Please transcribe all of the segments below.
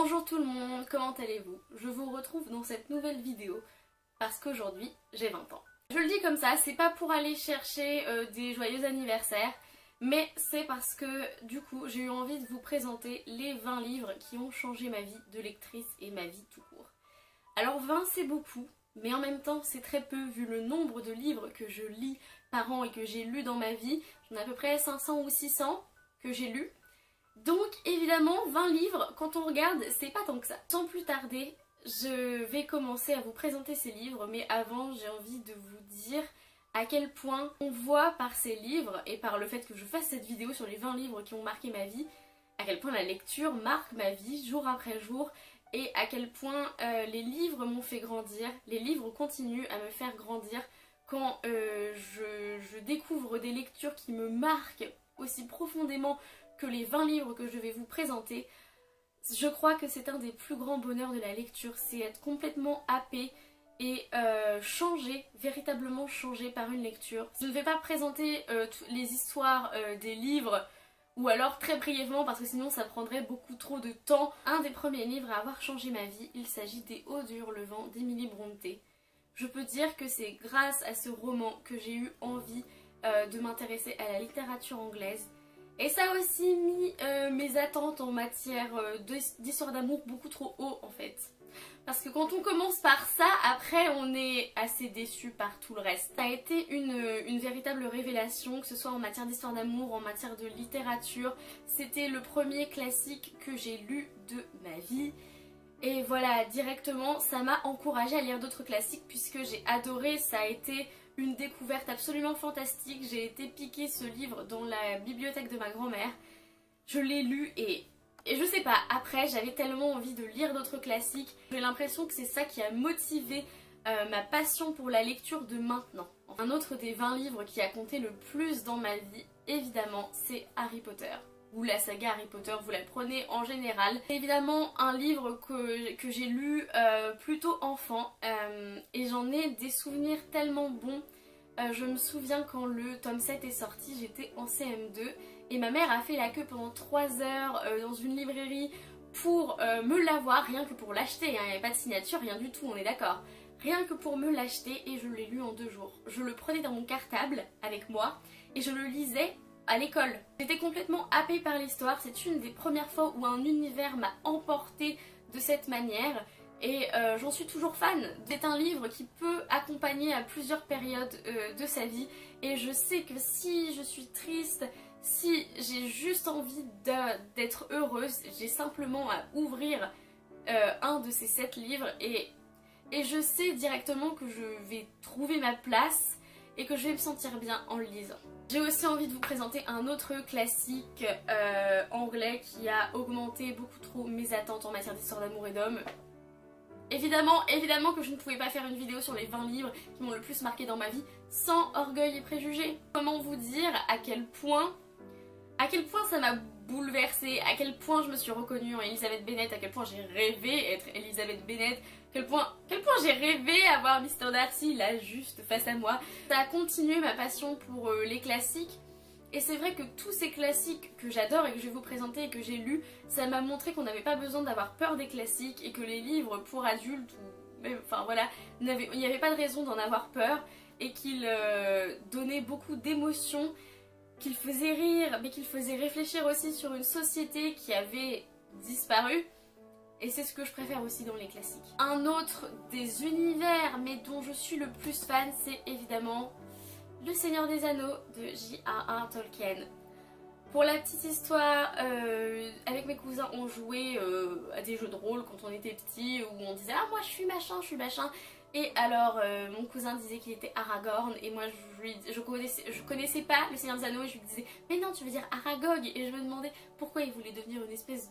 Bonjour tout le monde, comment allez-vous? Je vous retrouve dans cette nouvelle vidéo parce qu'aujourd'hui j'ai 20 ans. Je le dis comme ça, c'est pas pour aller chercher des joyeux anniversaires, mais c'est parce que du coup j'ai eu envie de vous présenter les 20 livres qui ont changé ma vie de lectrice et ma vie tout court. Alors 20 c'est beaucoup, mais en même temps c'est très peu vu le nombre de livres que je lis par an et que j'ai lus dans ma vie. J'en ai à peu près 500 ou 600 que j'ai lus. Donc évidemment 20 livres, quand on regarde, c'est pas tant que ça. Sans plus tarder, je vais commencer à vous présenter ces livres, mais avant j'ai envie de vous dire à quel point on voit par ces livres et par le fait que je fasse cette vidéo sur les 20 livres qui ont marqué ma vie, à quel point la lecture marque ma vie jour après jour et à quel point les livres m'ont fait grandir, les livres continuent à me faire grandir quand je découvre des lectures qui me marquent aussi profondément que les 20 livres que je vais vous présenter. Je crois que c'est un des plus grands bonheurs de la lecture, c'est être complètement happé et changé, véritablement changé par une lecture. Je ne vais pas présenter les histoires des livres ou alors très brièvement parce que sinon ça prendrait beaucoup trop de temps. Un des premiers livres à avoir changé ma vie, il s'agit des Hauts du Hurlevent d'Emily Brontë. Je peux dire que c'est grâce à ce roman que j'ai eu envie de m'intéresser à la littérature anglaise. Et ça a aussi mis mes attentes en matière d'histoire d'amour beaucoup trop haut en fait. Parce que quand on commence par ça, après on est assez déçu par tout le reste. Ça a été une véritable révélation, que ce soit en matière d'histoire d'amour, en matière de littérature. C'était le premier classique que j'ai lu de ma vie. Et voilà, directement, ça m'a encouragée à lire d'autres classiques puisque j'ai adoré, ça a été une découverte absolument fantastique. J'ai été piquer ce livre dans la bibliothèque de ma grand-mère. Je l'ai lu et je sais pas, après j'avais tellement envie de lire d'autres classiques. J'ai l'impression que c'est ça qui a motivé ma passion pour la lecture de maintenant. Un autre des 20 livres qui a compté le plus dans ma vie, évidemment, c'est Harry Potter. Ou la saga Harry Potter, vous la prenez en général. C'est évidemment un livre que j'ai lu plutôt enfant et j'en ai des souvenirs tellement bons. Je me souviens quand le tome 7 est sorti, j'étais en CM2 et ma mère a fait la queue pendant 3 heures dans une librairie pour me l'avoir, rien que pour l'acheter, hein. Il n'y avait pas de signature, rien du tout, on est d'accord. Rien que pour me l'acheter et je l'ai lu en 2 jours. Je le prenais dans mon cartable avec moi et je le lisais à l'école. J'étais complètement happée par l'histoire, c'est une des premières fois où un univers m'a emportée de cette manière et j'en suis toujours fan. C'est un livre qui peut accompagner à plusieurs périodes de sa vie et je sais que si je suis triste, si j'ai juste envie d'être heureuse, j'ai simplement à ouvrir un de ces 7 livres et je sais directement que je vais trouver ma place et que je vais me sentir bien en le lisant. J'ai aussi envie de vous présenter un autre classique anglais qui a augmenté beaucoup trop mes attentes en matière d'histoire d'amour et d'hommes. Évidemment que je ne pouvais pas faire une vidéo sur les 20 livres qui m'ont le plus marqué dans ma vie sans Orgueil et Préjugés. Comment vous dire à quel point ça m'a bouleversée, à quel point je me suis reconnue en Elizabeth Bennet, à quel point j'ai rêvé être Elizabeth Bennet, à quel point j'ai rêvé avoir Mr. Darcy là juste face à moi. Ça a continué ma passion pour les classiques et c'est vrai que tous ces classiques que j'adore et que je vais vous présenter et que j'ai lus, ça m'a montré qu'on n'avait pas besoin d'avoir peur des classiques et que les livres pour adultes ou même, enfin voilà, il n'y avait pas de raison d'en avoir peur et qu'ils donnaient beaucoup d'émotions, qu'il faisait rire, mais qu'il faisait réfléchir aussi sur une société qui avait disparu. Et c'est ce que je préfère aussi dans les classiques. Un autre des univers, mais dont je suis le plus fan, c'est évidemment Le Seigneur des Anneaux de J.R.R. Tolkien. Pour la petite histoire, avec mes cousins on jouait à des jeux de rôle quand on était petits, où on disait « Ah moi je suis machin, je suis machin ». Et alors mon cousin disait qu'il était Aragorn et moi je connaissais pas le Seigneur des Anneaux et je lui disais mais non tu veux dire Aragog, et je me demandais pourquoi il voulait devenir une espèce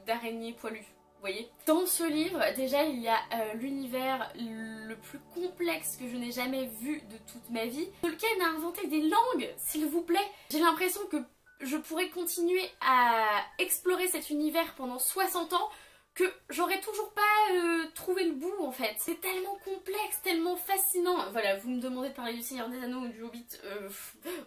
d'araignée poilue, vous voyez. Dans ce livre déjà il y a l'univers le plus complexe que je n'ai jamais vu de toute ma vie. Tolkien a inventé des langues, s'il vous plaît. J'ai l'impression que je pourrais continuer à explorer cet univers pendant 60 ans que j'aurais toujours pas trouvé le bout en fait. C'est tellement complexe, tellement fascinant. Voilà, vous me demandez de parler du Seigneur des Anneaux ou du Hobbit,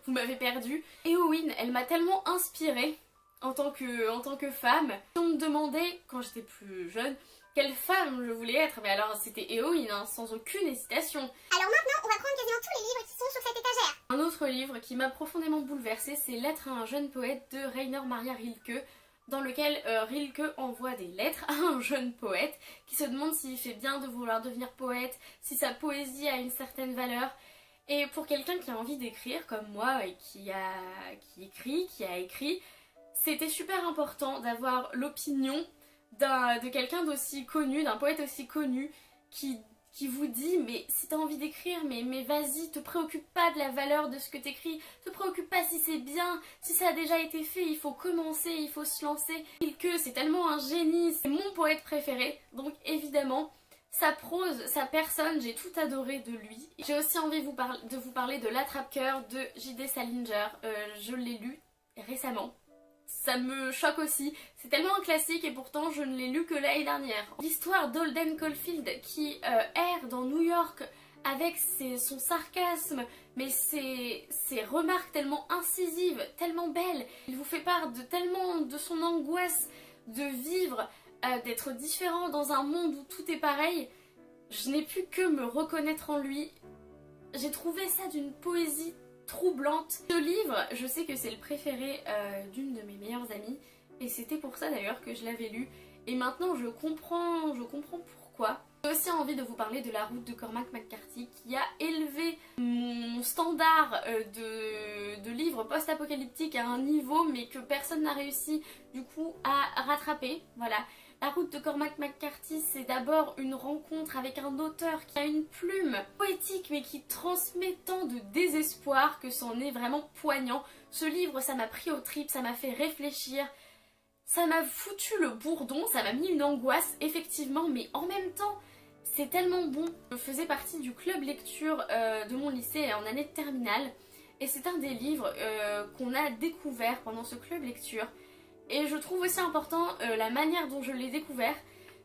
vous m'avez perdu. Éowyn, elle m'a tellement inspirée en tant que femme. On me demandait, quand j'étais plus jeune, quelle femme je voulais être. Mais alors c'était héroïne, hein, sans aucune hésitation. Alors maintenant, on va prendre quasiment tous les livres qui sont sur cette étagère. Un autre livre qui m'a profondément bouleversée, c'est Lettre à un jeune poète de Rainer Maria Rilke, dans lequel Rilke envoie des lettres à un jeune poète qui se demande s'il fait bien de vouloir devenir poète, si sa poésie a une certaine valeur. Et pour quelqu'un qui a envie d'écrire comme moi et qui a écrit, c'était super important d'avoir l'opinion de quelqu'un d'aussi connu, d'un poète aussi connu qui vous dit mais si t'as envie d'écrire, mais vas-y, te préoccupe pas de la valeur de ce que t'écris, te préoccupe pas si c'est bien, si ça a déjà été fait, il faut commencer, il faut se lancer. Rilke, c'est tellement un génie, c'est mon poète préféré, donc évidemment, sa prose, sa personne, j'ai tout adoré de lui. J'ai aussi envie de vous parler de L'Attrape-Cœur de J.D. Salinger, je l'ai lu récemment. Ça me choque aussi, c'est tellement un classique et pourtant je ne l'ai lu que l'année dernière. L'histoire d'Holden Caulfield qui erre dans New York avec son sarcasme, mais ses remarques tellement incisives, tellement belles. Il vous fait part de son angoisse de vivre, d'être différent dans un monde où tout est pareil. Je n'ai pu que me reconnaître en lui. J'ai trouvé ça d'une poésie troublante. Ce livre, je sais que c'est le préféré d'une de mes meilleures amies et c'était pour ça d'ailleurs que je l'avais lu et maintenant je comprends pourquoi. J'ai aussi envie de vous parler de La Route de Cormac McCarthy qui a élevé mon standard de livres post-apocalyptiques à un niveau mais que personne n'a réussi du coup à rattraper. Voilà. La Route de Cormac McCarthy, c'est d'abord une rencontre avec un auteur qui a une plume poétique mais qui transmet tant de désespoir que c'en est vraiment poignant. Ce livre, ça m'a pris aux tripes, ça m'a fait réfléchir, ça m'a foutu le bourdon, ça m'a mis une angoisse effectivement, mais en même temps, c'est tellement bon. Je faisais partie du club lecture de mon lycée en année de terminale et c'est un des livres qu'on a découvert pendant ce club lecture. Et je trouve aussi important la manière dont je l'ai découvert,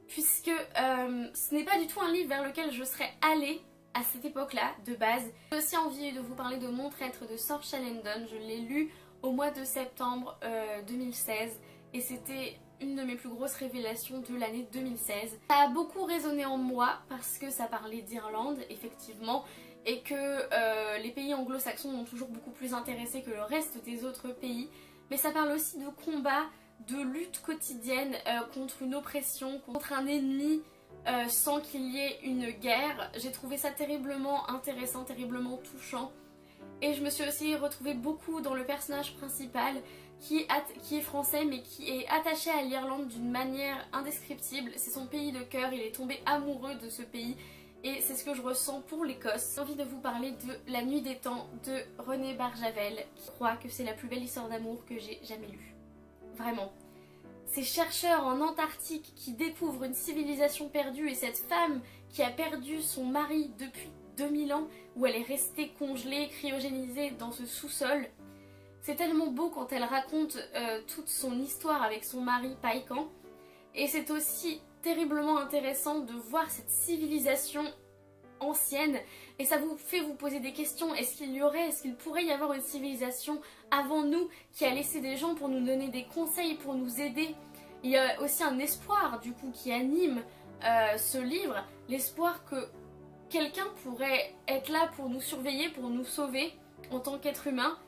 puisque ce n'est pas du tout un livre vers lequel je serais allée à cette époque-là, de base. J'ai aussi envie de vous parler de Mon traître de Saoirse Landon. Je l'ai lu au mois de septembre 2016 et c'était une de mes plus grosses révélations de l'année 2016. Ça a beaucoup résonné en moi parce que ça parlait d'Irlande, effectivement, et que les pays anglo-saxons m'ont toujours beaucoup plus intéressée que le reste des autres pays. Mais ça parle aussi de combat, de lutte quotidienne contre une oppression, contre un ennemi sans qu'il y ait une guerre. J'ai trouvé ça terriblement intéressant, terriblement touchant. Et je me suis aussi retrouvée beaucoup dans le personnage principal qui est français mais qui est attaché à l'Irlande d'une manière indescriptible. C'est son pays de cœur, il est tombé amoureux de ce pays. Et c'est ce que je ressens pour l'Écosse. J'ai envie de vous parler de La Nuit des Temps de René Barjavel, qui croit que c'est la plus belle histoire d'amour que j'ai jamais lue. Vraiment. Ces chercheurs en Antarctique qui découvrent une civilisation perdue et cette femme qui a perdu son mari depuis 2000 ans, où elle est restée congelée, cryogénisée dans ce sous-sol. C'est tellement beau quand elle raconte toute son histoire avec son mari Païkan. Et c'est aussi terriblement intéressant de voir cette civilisation ancienne et ça vous fait vous poser des questions. Est-ce qu'il pourrait y avoir une civilisation avant nous qui a laissé des gens pour nous donner des conseils, pour nous aider? Il y a aussi un espoir du coup qui anime ce livre, l'espoir que quelqu'un pourrait être là pour nous surveiller, pour nous sauver en tant qu'être humain.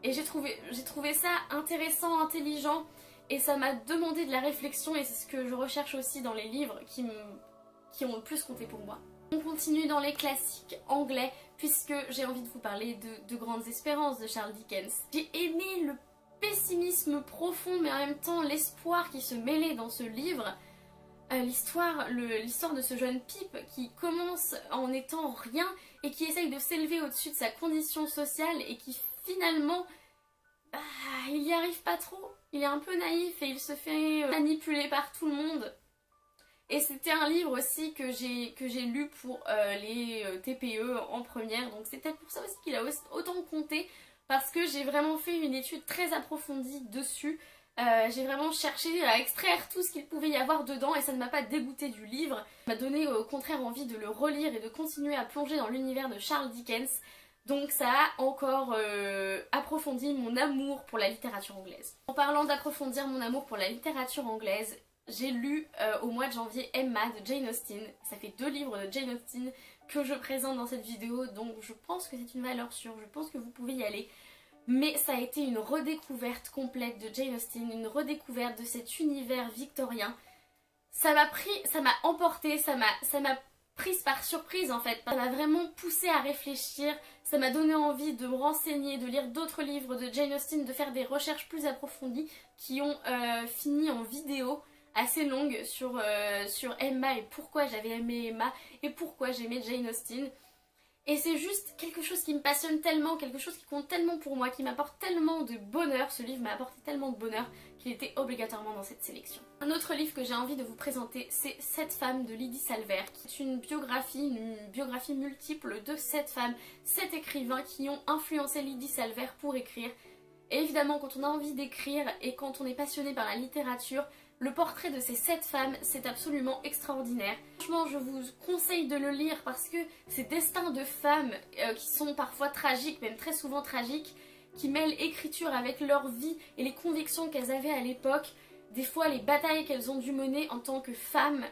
Et j'ai trouvé ça intéressant, intelligent. Et ça m'a demandé de la réflexion et c'est ce que je recherche aussi dans les livres qui ont le plus compté pour moi. On continue dans les classiques anglais puisque j'ai envie de vous parler de Grandes Espérances de Charles Dickens. J'ai aimé le pessimisme profond mais en même temps l'espoir qui se mêlait dans ce livre. L'histoire de ce jeune Pip qui commence en étant rien et qui essaye de s'élever au-dessus de sa condition sociale et qui finalement il n'y arrive pas trop. Il est un peu naïf et il se fait manipuler par tout le monde. Et c'était un livre aussi que j'ai lu pour les TPE en première. Donc c'est peut-être pour ça aussi qu'il a autant compté. Parce que j'ai vraiment fait une étude très approfondie dessus. J'ai vraiment cherché à extraire tout ce qu'il pouvait y avoir dedans et ça ne m'a pas dégoûté du livre. Ça m'a donné au contraire envie de le relire et de continuer à plonger dans l'univers de Charles Dickens. Donc ça a encore approfondi mon amour pour la littérature anglaise. En parlant d'approfondir mon amour pour la littérature anglaise, j'ai lu au mois de janvier Emma de Jane Austen. Ça fait 2 livres de Jane Austen que je présente dans cette vidéo, donc je pense que c'est une valeur sûre, je pense que vous pouvez y aller. Mais ça a été une redécouverte complète de Jane Austen, une redécouverte de cet univers victorien. Ça m'a emporté, ça m'a prise par surprise en fait. Ça m'a vraiment poussée à réfléchir, ça m'a donné envie de me renseigner, de lire d'autres livres de Jane Austen, de faire des recherches plus approfondies qui ont fini en vidéo assez longue sur Emma et pourquoi j'avais aimé Emma et pourquoi j'aimais Jane Austen. Et c'est juste quelque chose qui me passionne tellement, quelque chose qui compte tellement pour moi, qui m'apporte tellement de bonheur. Ce livre m'a apporté tellement de bonheur qu'il était obligatoirement dans cette sélection. Un autre livre que j'ai envie de vous présenter, c'est 7 femmes de Lydie Salver, qui est une biographie multiple de 7 femmes, 7 écrivains qui ont influencé Lydie Salver pour écrire. Et évidemment, quand on a envie d'écrire et quand on est passionné par la littérature, le portrait de ces 7 femmes, c'est absolument extraordinaire. Franchement, je vous conseille de le lire parce que ces destins de femmes qui sont parfois tragiques, même très souvent tragiques, qui mêlent écriture avec leur vie et les convictions qu'elles avaient à l'époque, des fois les batailles qu'elles ont dû mener en tant que femmes.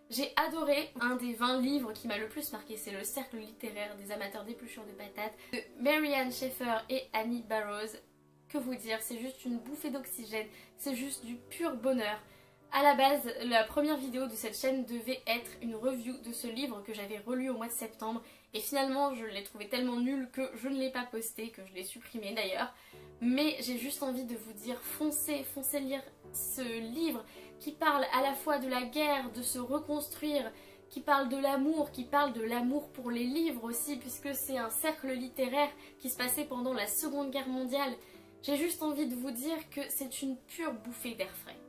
J'ai adoré un des 20 livres qui m'a le plus marqué, c'est le cercle littéraire des amateurs d'épluchures de patates de Marianne Sheffer et Annie Burroughs. Que vous dire, c'est juste une bouffée d'oxygène, c'est juste du pur bonheur. À la base, la première vidéo de cette chaîne devait être une review de ce livre que j'avais relu au mois de septembre et finalement je l'ai trouvé tellement nul que je ne l'ai pas posté, que je l'ai supprimé d'ailleurs. Mais j'ai juste envie de vous dire, foncez lire ce livre qui parle à la fois de la guerre, de se reconstruire, qui parle de l'amour pour les livres aussi puisque c'est un cercle littéraire qui se passait pendant la Seconde Guerre mondiale. J'ai juste envie de vous dire que c'est une pure bouffée d'air frais.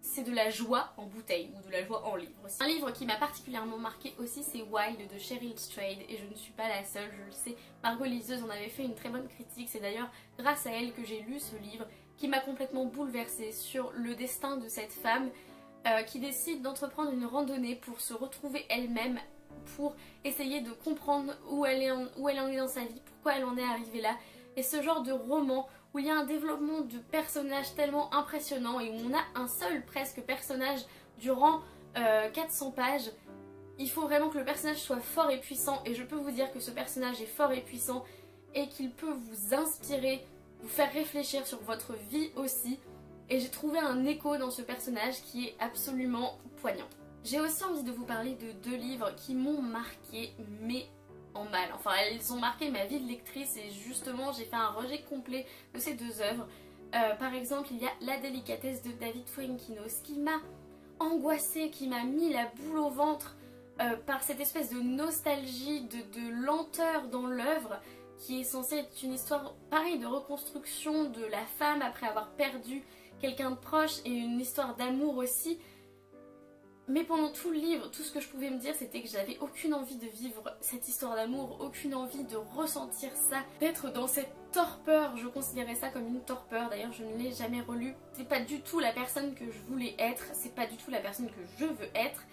C'est de la joie en bouteille ou de la joie en livre aussi. Un livre qui m'a particulièrement marqué aussi, c'est Wild de Cheryl Strayed et je ne suis pas la seule, je le sais. Margot Liseuse en avait fait une très bonne critique, c'est d'ailleurs grâce à elle que j'ai lu ce livre qui m'a complètement bouleversée sur le destin de cette femme qui décide d'entreprendre une randonnée pour se retrouver elle-même, pour essayer de comprendre où elle en est dans sa vie, pourquoi elle en est arrivée là. Et ce genre de roman où il y a un développement de personnages tellement impressionnant et où on a un seul presque personnage durant 400 pages. Il faut vraiment que le personnage soit fort et puissant et je peux vous dire que ce personnage est fort et puissant et qu'il peut vous inspirer, vous faire réfléchir sur votre vie aussi. Et j'ai trouvé un écho dans ce personnage qui est absolument poignant. J'ai aussi envie de vous parler de 2 livres qui m'ont marqué mais en mal. Enfin, elles ont marqué ma vie de lectrice et justement j'ai fait un rejet complet de ces 2 œuvres. Par exemple, il y a La délicatesse de David Fuenquinos qui m'a angoissée, qui m'a mis la boule au ventre par cette espèce de nostalgie, de lenteur dans l'œuvre qui est censée être une histoire pareille de reconstruction de la femme après avoir perdu quelqu'un de proche et une histoire d'amour aussi. Mais pendant tout le livre, tout ce que je pouvais me dire, c'était que j'avais aucune envie de vivre cette histoire d'amour, aucune envie de ressentir ça, d'être dans cette torpeur. Je considérais ça comme une torpeur, d'ailleurs je ne l'ai jamais relu. C'est pas du tout la personne que je voulais être, c'est pas du tout la personne que je veux être.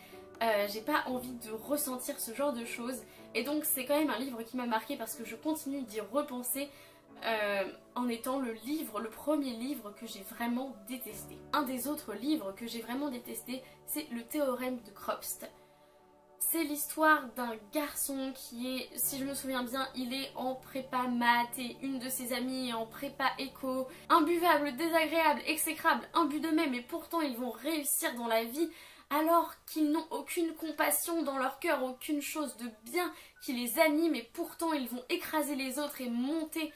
J'ai pas envie de ressentir ce genre de choses. Et donc c'est quand même un livre qui m'a marqué parce que je continue d'y repenser. En étant le premier livre que j'ai vraiment détesté. Un des autres livres que j'ai vraiment détesté, c'est Le théorème de Kropst. C'est l'histoire d'un garçon qui est, si je me souviens bien, il est en prépa maths et une de ses amies est en prépa éco. Imbuvable, désagréable, exécrable, imbus d'eux-mêmes et pourtant ils vont réussir dans la vie alors qu'ils n'ont aucune compassion dans leur cœur, aucune chose de bien qui les anime et pourtant ils vont écraser les autres et monter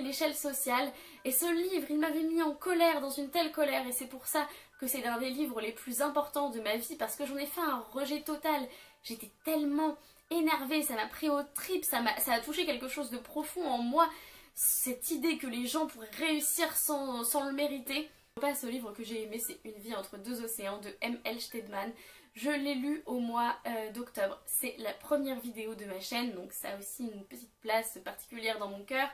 l'échelle sociale. Et ce livre, il m'avait mis en colère, dans une telle colère, et c'est pour ça que c'est l'un des livres les plus importants de ma vie, parce que j'en ai fait un rejet total. J'étais tellement énervée, ça m'a pris aux tripes, ça a touché quelque chose de profond en moi, cette idée que les gens pourraient réussir sans le mériter. Ce livre que j'ai aimé, c'est Une vie entre 2 océans de M.L. Stedman. Je l'ai lu au mois d'octobre. C'est la première vidéo de ma chaîne, donc ça a aussi une petite place particulière dans mon cœur.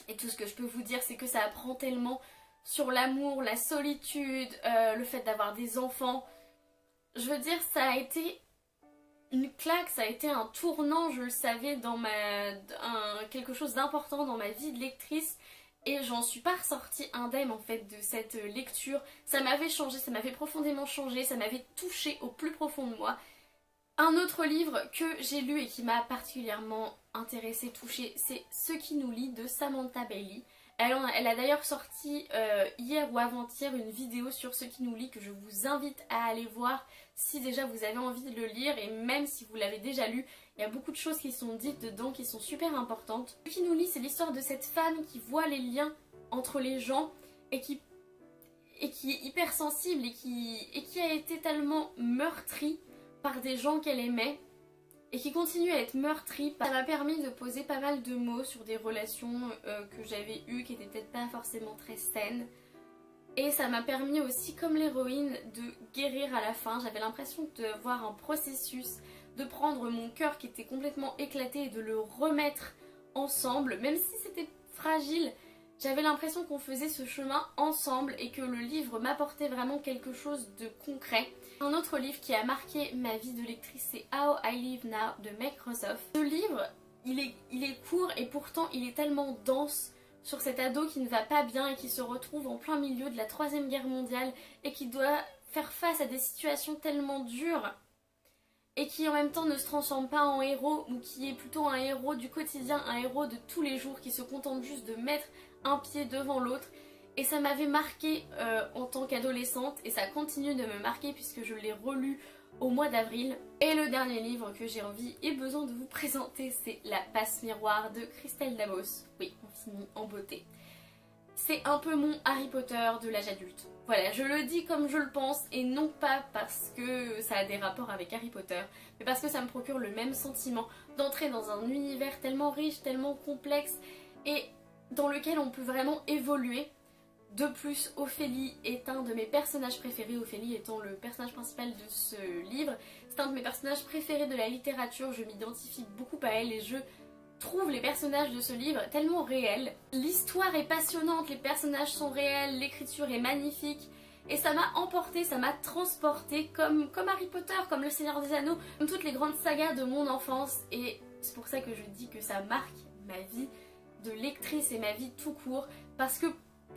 Et tout ce que je peux vous dire, c'est que ça apprend tellement sur l'amour, la solitude, le fait d'avoir des enfants. Je veux dire, ça a été une claque, ça a été un tournant, je le savais, dans quelque chose d'important dans ma vie de lectrice. Et j'en suis pas ressortie indemne en fait de cette lecture. Ça m'avait changé, ça m'avait profondément changé, ça m'avait touchée au plus profond de moi. Un autre livre que j'ai lu et qui m'a particulièrement intéressée, touchée, c'est Ce qui nous lie de Samantha Bailey. Elle a d'ailleurs sorti hier ou avant-hier une vidéo sur Ce qui nous lie que je vous invite à aller voir si déjà vous avez envie de le lire, et même si vous l'avez déjà lu, il y a beaucoup de choses qui sont dites dedans qui sont super importantes. Ce qui nous lie, c'est l'histoire de cette femme qui voit les liens entre les gens et qui est hypersensible et qui a été tellement meurtrie par des gens qu'elle aimait et qui continue à être meurtrie. Ça m'a permis de poser pas mal de mots sur des relations que j'avais eues qui n'étaient peut-être pas forcément très saines. Et ça m'a permis aussi, comme l'héroïne, de guérir à la fin. J'avais l'impression de voir un processus, de prendre mon cœur qui était complètement éclaté et de le remettre ensemble. Même si c'était fragile, j'avais l'impression qu'on faisait ce chemin ensemble et que le livre m'apportait vraiment quelque chose de concret. Un autre livre qui a marqué ma vie de lectrice, c'est How I Live Now de Meg Rosoff. Ce livre, il est court et pourtant il est tellement dense sur cet ado qui ne va pas bien et qui se retrouve en plein milieu de la 3e guerre mondiale et qui doit faire face à des situations tellement dures et qui en même temps ne se transforme pas en héros, ou qui est plutôt un héros du quotidien, un héros de tous les jours qui se contente juste de mettre un pied devant l'autre. Et ça m'avait marqué en tant qu'adolescente et ça continue de me marquer puisque je l'ai relu au mois d'avril. Et le dernier livre que j'ai envie et besoin de vous présenter, c'est La Passe Miroir de Christelle Damos. Oui, on finit en beauté. C'est un peu mon Harry Potter de l'âge adulte. Voilà, je le dis comme je le pense et non pas parce que ça a des rapports avec Harry Potter, mais parce que ça me procure le même sentiment d'entrer dans un univers tellement riche, tellement complexe et dans lequel on peut vraiment évoluer. De plus, Ophélie est un de mes personnages préférés, Ophélie étant le personnage principal de ce livre. C'est un de mes personnages préférés de la littérature, je m'identifie beaucoup à elle et je trouve les personnages de ce livre tellement réels. L'histoire est passionnante, les personnages sont réels, l'écriture est magnifique et ça m'a emportée, ça m'a transportée comme Harry Potter, comme Le Seigneur des Anneaux, comme toutes les grandes sagas de mon enfance, et c'est pour ça que je dis que ça marque ma vie de lectrice et ma vie tout court, parce que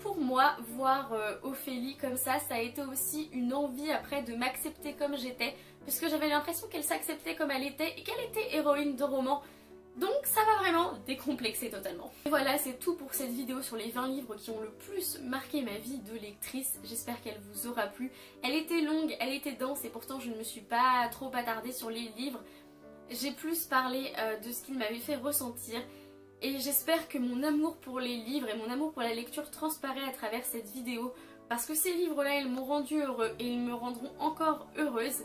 pour moi, voir Ophélie comme ça a été aussi une envie après de m'accepter comme j'étais, puisque j'avais l'impression qu'elle s'acceptait comme elle était et qu'elle était héroïne de roman. Donc ça m'a vraiment décomplexée totalement. Et voilà, c'est tout pour cette vidéo sur les 20 livres qui ont le plus marqué ma vie de lectrice. J'espère qu'elle vous aura plu. Elle était longue, elle était dense et pourtant je ne me suis pas trop attardée sur les livres. J'ai plus parlé de ce qu'ils m'avaient fait ressentir. Et j'espère que mon amour pour les livres et mon amour pour la lecture transparaît à travers cette vidéo. Parce que ces livres-là, ils m'ont rendu heureux et ils me rendront encore heureuse.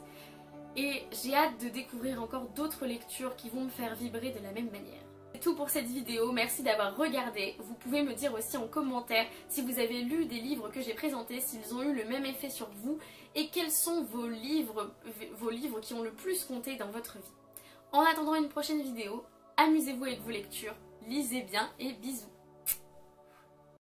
Et j'ai hâte de découvrir encore d'autres lectures qui vont me faire vibrer de la même manière. C'est tout pour cette vidéo, merci d'avoir regardé. Vous pouvez me dire aussi en commentaire si vous avez lu des livres que j'ai présentés, s'ils ont eu le même effet sur vous et quels sont vos livres qui ont le plus compté dans votre vie. En attendant une prochaine vidéo, amusez-vous avec vos lectures, lisez bien et bisous.